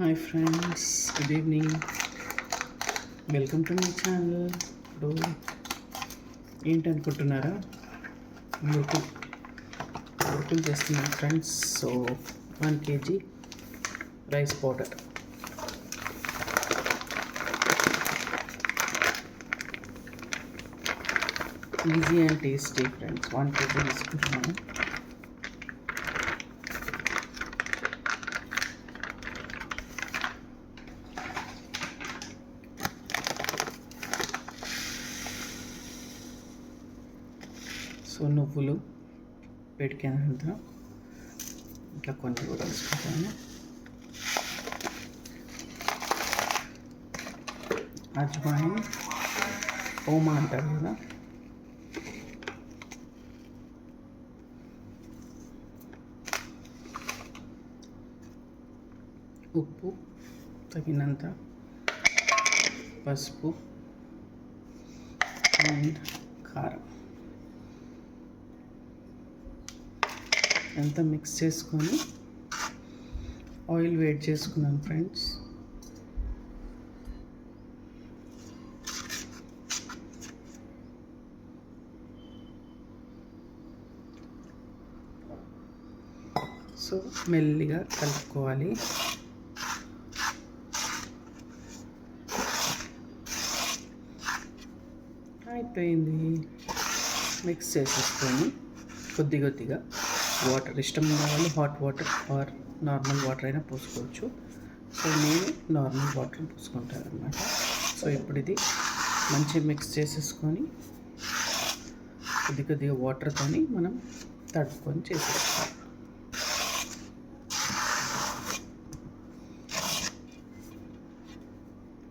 Hi friends, good evening. Welcome to my channel. ఇప్పుడు ఏంటనుకుంటున్నారా? మురుకులు చేస్తున్నాను friends. So 1 kg rice powder, easy and tasty friends. 1 kg తీసుకుంటున్నాను. So నువ్వులు పెడికానంత ఇట్లా కొన్ని కూడా వేసుకుంటాను. అజ్వాయిన్, ఓమా అంటారు కదా, ఉప్పు తగినంత, పసుపు అండ్ కారం అంతా మిక్స్ చేసుకొని ఆయిల్ వేడి చేసుకున్నాను ఫ్రెండ్స్. సో మెల్లిగా కలుపుకోవాలి. అయిపోయింది. మిక్స్ చేసేసుకొని కొద్దిగా వాటర్, ఇష్టం ఉన్న వాళ్ళు hot water or normal water అయినా పోసుకోవచ్చు. సో నేను నార్మల్ వాటర్ పోసుకుంటాను అన్నమాట. సో ఇప్పుడు ఇది మంచిగా మిక్స్ చేసేసుకొని కొద్దిగా వాటర్తోని మనం తడుపుకొని చేసేసుకోవాలి.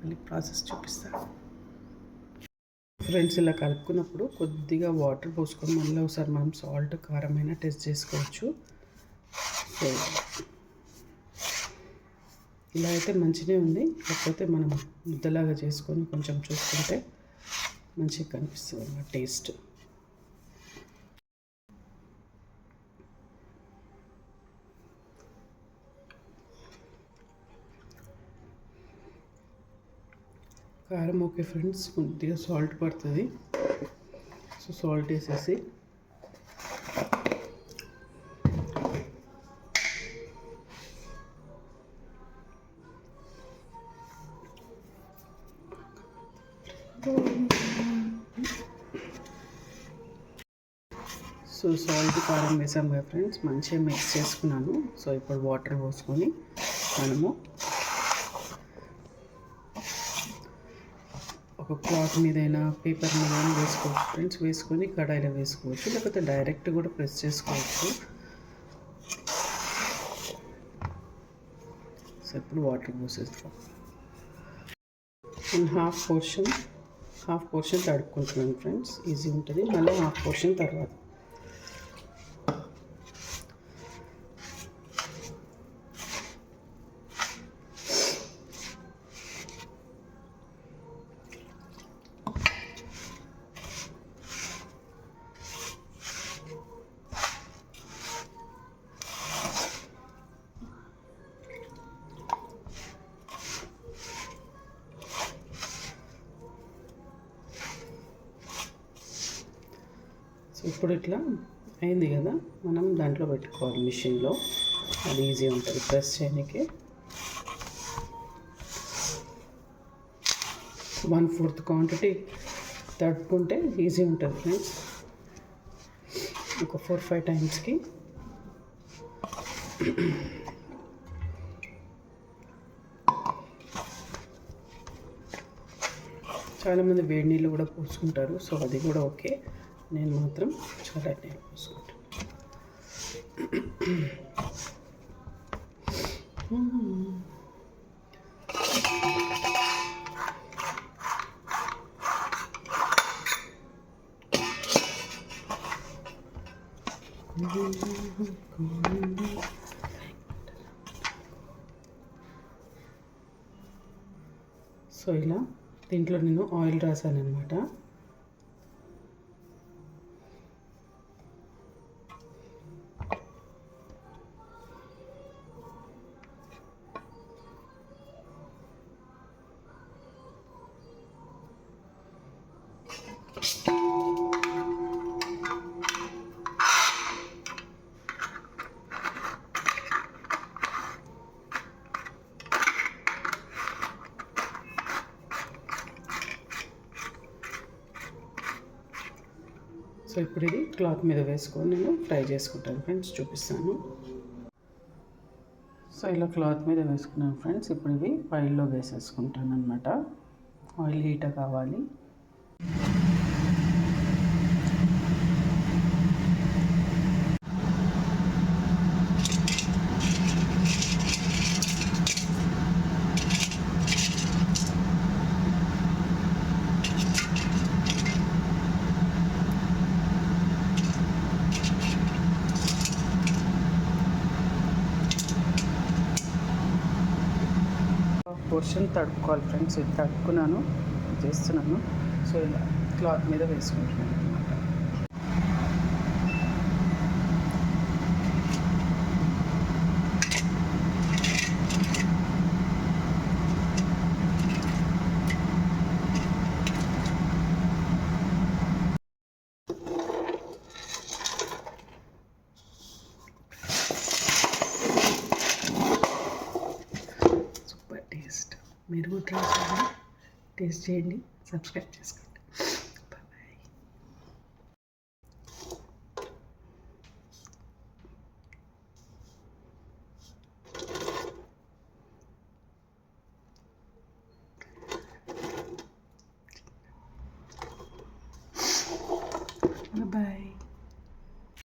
మళ్ళీ ప్రాసెస్ చూపిస్తాను ఫ్రెండ్స్. ఇలా కలుపుకున్నప్పుడు కొద్దిగా వాటర్ పోసుకొని మళ్ళీ ఒకసారి మనం సాల్ట్, కారమైనా టెస్ట్ చేసుకోవచ్చు. సో ఇలా అయితే మంచిగా ఉంది. కాకపోతే మనం ముద్దలాగా చేసుకొని కొంచెం చూసుకుంటే మంచిగా కనిపిస్తుంది అన్నమాట టేస్ట్. కారం ఓకే ఫ్రెండ్స్, కొద్దిగా సాల్ట్ పడుతుంది. సో సాల్ట్ వేసేసి సాల్ట్, కారం వేసాం కదా ఫ్రెండ్స్, మంచిగా మిక్స్ చేసుకున్నాను. సో ఇప్పుడు వాటర్ పోసుకొని మనము ఒక క్లాత్ మీదైనా పేపర్ మీదైనా వేసుకోవచ్చు ఫ్రెండ్స్. వేసుకొని కడాయిలో వేసుకోవచ్చు, లేకపోతే డైరెక్ట్ కూడా ప్రెస్ చేసుకోవచ్చు. సో ఇప్పుడు వాటర్ పోసేస్తాం. నేను హాఫ్ పోర్షన్ తడుపుకుంటున్నాను ఫ్రెండ్స్. ఈజీ ఉంటుంది. మళ్ళీ హాఫ్ పోర్షన్ తర్వాత సో ఇప్పుడు ఇట్లా అయింది కదా, మనం దాంట్లో పెట్టుకోవాలి మిషన్లో. అది ఈజీ ఉంటుంది ప్రెస్ చేయడానికి. 1/4 క్వాంటిటీ తడుపుకుంటే ఈజీ ఉంటుంది ఫ్రెండ్స్. ఒక 4-5 టైమ్స్కి చాలామంది వేడి నీళ్ళు కూడా పోసుకుంటారు. సో అది కూడా ఓకే. నేను మాత్రం చల్లటి నీళ్ళు పోసుకుంటాను. సో ఇలా దీంట్లో నేను ఆయిల్ రాసాను అనమాట. సో ఇప్పుడు ఇది క్లాత్ మీద వేసుకొని నేను ఫ్రై చేసుకుంటాను ఫ్రెండ్స్, చూపిస్తాను. సో ఇలా క్లాత్ మీద వేసుకున్నాను ఫ్రెండ్స్. ఇప్పుడు ఇవి ఆయిల్లో వేసేసుకుంటాను అనమాట. ఆయిల్ హీట్ కావాలి. పోర్షన్ తడుపుకోవాలి ఫ్రెండ్స్. ఇది తడుపుకున్నాను, చేస్తున్నాను. సో ఇలా క్లాత్ మీద వేసుకుంటున్నాను అనమాట. మీరు ట్రై చేయండి, టేస్ట్ చేయండి, సబ్స్క్రైబ్ చేసుకోండి.